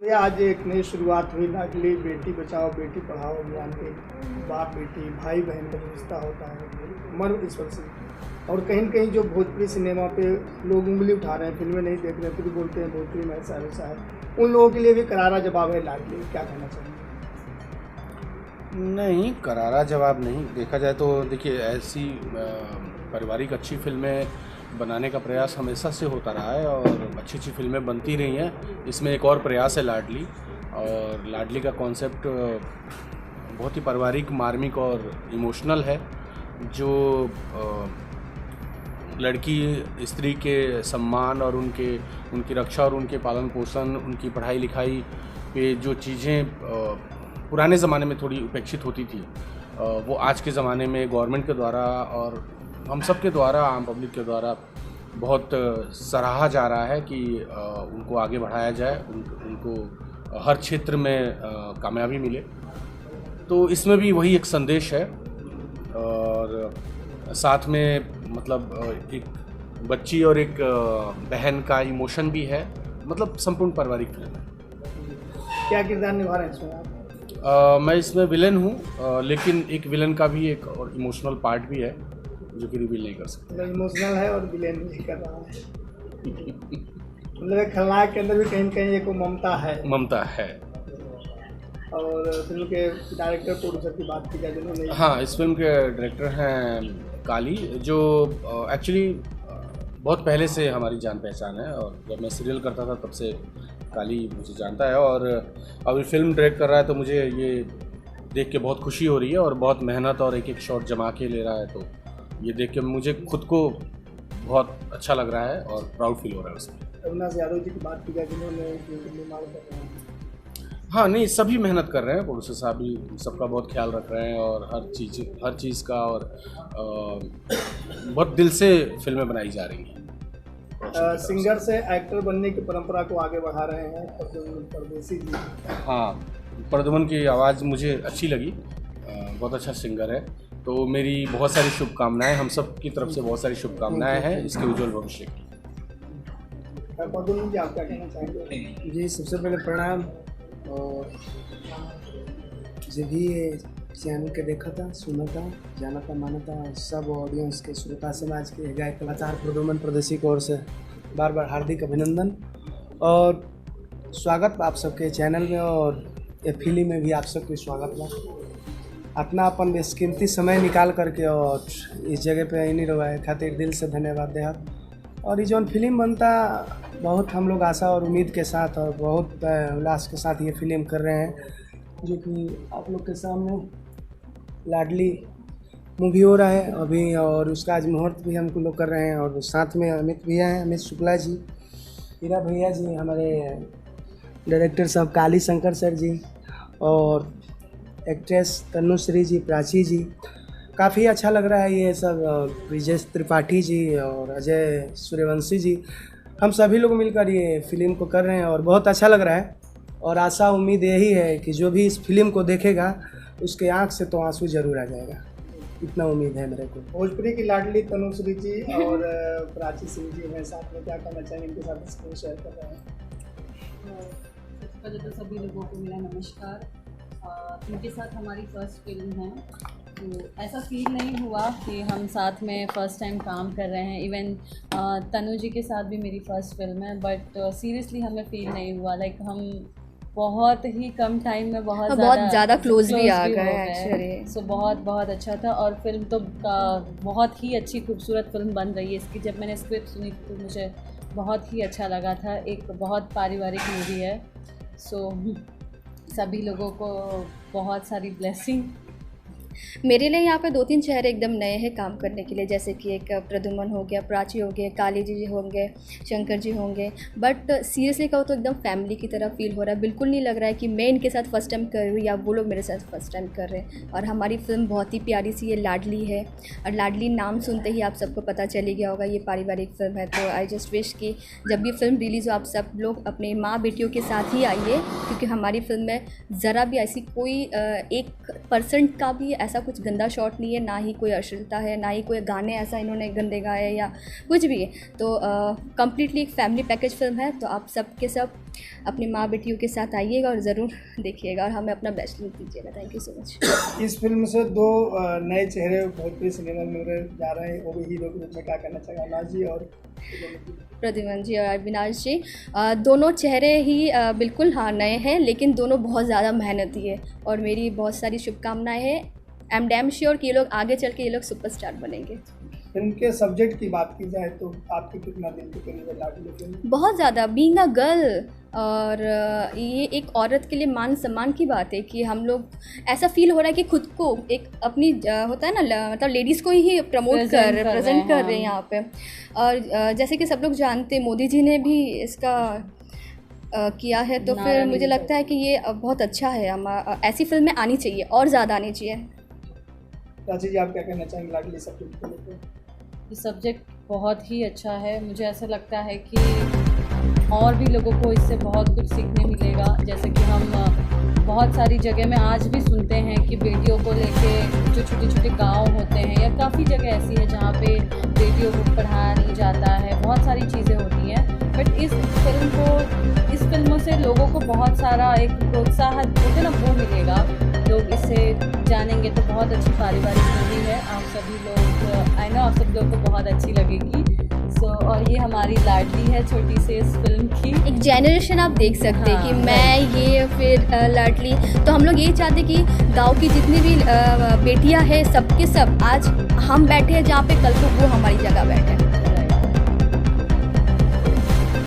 ये आज एक नई शुरुआत हुई लाडली बेटी बचाओ बेटी पढ़ाओ अभियान के। बाप बेटी भाई बहन का जो रिश्ता होता है मर्म स्पर्शी। और कहीं न कहीं जो भोजपुरी सिनेमा पे लोग उंगली उठा रहे हैं, फिल्में नहीं देख रहे फिर भी बोलते हैं भोजपुरी में ऐसा वैसा है, उन लोगों के लिए भी करारा जवाब है लाडली। क्या कहना चाहिए? नहीं, करारा जवाब नहीं। देखा जाए तो देखिए, ऐसी पारिवारिक अच्छी फिल्में बनाने का प्रयास हमेशा से होता रहा है और अच्छी अच्छी फिल्में बनती रही हैं। इसमें एक और प्रयास है लाडली। और लाडली का कॉन्सेप्ट बहुत ही पारिवारिक, मार्मिक और इमोशनल है, जो लड़की स्त्री के सम्मान और उनकी रक्षा और उनके पालन पोषण, उनकी पढ़ाई लिखाई पे जो चीज़ें पुराने ज़माने में थोड़ी उपेक्षित होती थी, वो आज के ज़माने में गवर्नमेंट के द्वारा और हम सब के द्वारा, आम पब्लिक के द्वारा बहुत सराहा जा रहा है कि उनको आगे बढ़ाया जाए, उनको हर क्षेत्र में कामयाबी मिले। तो इसमें भी वही एक संदेश है और साथ में मतलब एक बच्ची और एक बहन का इमोशन भी है। मतलब संपूर्ण पारिवारिक फिल्म है। क्या किरदार निभा रहे हैं इसमें आप? मैं इसमें विलन हूँ, लेकिन एक विलन का भी एक और इमोशनल पार्ट भी है जो कि रिवील नहीं कर सकते। मतलब इमोशनल है और विलेन भी कर रहा है। मतलब एक खलनायक के अंदर भी कहीं न कहीं एक ममता है। और फिल्म के डायरेक्टर प्रोड्यूसर की बात की जाए जिन्होंने, हाँ, इस फिल्म के डायरेक्टर हैं काली, जो एक्चुअली बहुत पहले से हमारी जान पहचान है और जब मैं सीरियल करता था तब से काली मुझे जानता है। और अभी फिल्म डायरेक्ट कर रहा है तो मुझे ये देख के बहुत खुशी हो रही है और बहुत मेहनत और एक एक शॉट जमा के ले रहा है, तो ये देख के मुझे खुद को बहुत अच्छा लग रहा है और प्राउड फील हो रहा है उसमें। अविनाश यादव जी की बात की जाए जिन्होंने निर्माण कर रहे हैं। हाँ, नहीं, सभी मेहनत कर रहे हैं, प्रोड्यूसर साहब भी सबका बहुत ख्याल रख रहे हैं और हर चीज़ का, और बहुत दिल से फिल्में बनाई जा रही हैं। सिंगर से एक्टर बनने की परंपरा को आगे बढ़ा रहे हैं परदेसी जी। हाँ, प्रद्युमन की आवाज़ मुझे अच्छी लगी, बहुत अच्छा सिंगर है। तो मेरी बहुत सारी शुभकामनाएं, हम सब की तरफ से बहुत सारी शुभकामनाएं हैं इसके उज्जवल भविष्य की। प्रद्युमन जी, आप क्या कहना चाहेंगे? जी, सबसे पहले प्रणाम। और जब भी ये चैनल के देखा था, सुना था, जाना था, माना था, सब ऑडियंस के, श्रोता समाज के, गायक कलाकार प्रद्युमन परदेसी की ओर से बार बार हार्दिक अभिनंदन और स्वागत आप सबके चैनल में। और ये फिल्म में भी आप सबके स्वागत बा। अपना अपन बेशकीमती समय निकाल करके और इस जगह पे इन रहे खातिर दिल से धन्यवाद दे। और ये जो फिल्म बनता, बहुत हम लोग आशा और उम्मीद के साथ और बहुत उल्लास के साथ ये फिल्म कर रहे हैं, जो कि आप लोग के सामने लाडली मूवी हो रहा है अभी, और उसका आज मुहूर्त भी हम लोग कर रहे हैं। और साथ में अमित भैया हैं, अमित शुक्ला जी, हीरा भैया जी, हमारे डायरेक्टर साहब काली शंकर सर जी, और एक्ट्रेस तनुश्री जी, प्राची जी। काफ़ी अच्छा लग रहा है ये सब। ब्रिजेश त्रिपाठी जी और अजय सूर्यवंशी जी, हम सभी लोग मिलकर ये फिल्म को कर रहे हैं और बहुत अच्छा लग रहा है। और आशा उम्मीद यही है कि जो भी इस फिल्म को देखेगा उसके आंख से तो आंसू जरूर आ जाएगा, इतना उम्मीद है मेरे को। भोजपुरी की लाडली तनुश्री जी और प्राची सिंह जी हैं साथ में, क्या कहना चाहेंगे? इनके साथ स्क्रीन शेयर कर रहे हैं। सबसे पहले तो सभी लोगों को मेरा नमस्कार। इनके साथ हमारी फर्स्ट फिल्म है, तो ऐसा फील नहीं हुआ कि हम साथ में फ़र्स्ट टाइम काम कर रहे हैं। इवन तनु जी के साथ भी मेरी फ़र्स्ट फिल्म है, बट सीरियसली हमें फील नहीं हुआ। लाइक हम बहुत ही कम टाइम में बहुत ज़्यादा क्लोज भी आ गए। सो बहुत अच्छा था। और फिल्म तो बहुत ही अच्छी खूबसूरत फिल्म बन रही है इसकी। जब मैंने स्क्रिप्ट सुनी तो मुझे बहुत ही अच्छा लगा था। एक बहुत पारिवारिक मूवी है। सो सभी लोगों को बहुत सारी ब्लेसिंग। मेरे लिए यहाँ पे 2-3 चेहरे एकदम नए हैं काम करने के लिए, जैसे कि एक प्रद्युमन हो गया, प्राची हो गए, काली जी होंगे, शंकर जी होंगे। बट सीरियसली कहो तो एकदम फैमिली की तरह फील हो रहा है। बिल्कुल नहीं लग रहा है कि मैं इनके साथ फ़र्स्ट टाइम कर रही हूँ या वो लोग मेरे साथ फ़र्स्ट टाइम कर रहे हैं। और हमारी फिल्म बहुत ही प्यारी सी ये लाडली है। और लाडली नाम सुनते ही आप सबको पता चल ही गया होगा ये पारिवारिक फिल्म है। तो आई जस्ट विश कि जब भी फिल्म रिलीज़ हो आप सब लोग अपने माँ बेटियों के साथ ही आइए, क्योंकि हमारी फिल्म में ज़रा भी ऐसी कोई 1% का भी ऐसा कुछ गंदा शॉट नहीं है, ना ही कोई अश्लीलता है, ना ही कोई गाने ऐसा इन्होंने गंदे गाए या कुछ भी है। तो कम्प्लीटली एक फैमिली पैकेज फिल्म है। तो आप सब के सब अपनी माँ बेटियों के साथ आइएगा और ज़रूर देखिएगा और हमें अपना बेस्ट लुक दीजिएगा। Thank you so much. इस फिल्म से 2 नए चेहरे भोजपुरी सिनेमा में जा रहे हैं, वो भी हीरो के रूप में, क्या कहना चाहिए अविनाश जी और प्रद्युमन जी और अविनाश जी? दोनों चेहरे ही बिल्कुल हाँ नए हैं, लेकिन दोनों बहुत ज़्यादा मेहनती है और मेरी बहुत सारी शुभकामनाएं हैं। आई एम डैम श्योर कि ये लोग आगे चल के ये लोग सुपरस्टार बनेंगे। फिल्म के सब्जेक्ट की बात की जाए तो आपकी कितना दिल के करीब है लाडली फिल्म? बहुत ज़्यादा, बीइंग अ गर्ल, और ये एक औरत के लिए मान सम्मान की बात है कि हम लोग ऐसा फील हो रहा है कि खुद को एक अपनी होता है ना, मतलब लेडीज़ को ही प्रेजेंट कर रहे हैं यहाँ पे। और जैसे कि सब लोग जानते हैं मोदी जी ने भी इसका किया है, तो फिर मुझे लगता है कि ये बहुत अच्छा है। ऐसी फिल्में आनी चाहिए और ज़्यादा आनी चाहिए। रांची जी, आप क्या कहना चाहेंगे लाडली सब्जेक्ट को लेकर? ये सब्जेक्ट बहुत ही अच्छा है। मुझे ऐसा लगता है कि और भी लोगों को इससे बहुत कुछ सीखने मिलेगा। जैसे कि हम बहुत सारी जगह में आज भी सुनते हैं कि बेटियों को लेके जो छोटे छोटे गांव होते हैं या काफ़ी जगह ऐसी है जहाँ पे बेटियों को पढ़ाया नहीं जाता है, बहुत सारी चीज़ें होती हैं। बट इस फिल्मों से लोगों को बहुत सारा एक प्रोत्साहन होते ना वो मिलेगा। लोग इससे जानेंगे तो बहुत अच्छी पारिवारिक मूवी है। आप सभी लोग, आई नो आप सब लोग को बहुत अच्छी लगेगी। और ये हमारी लाडली है छोटी सी इस फिल्म की। एक जेनरेशन आप देख सकते हैं कि मैं ये फिर लाडली, तो हम लोग यही चाहते कि गांव की जितनी भी बेटियां हैं सबके सब आज हम बैठे हैं जहाँ पे कल को वो हमारी जगह बैठे।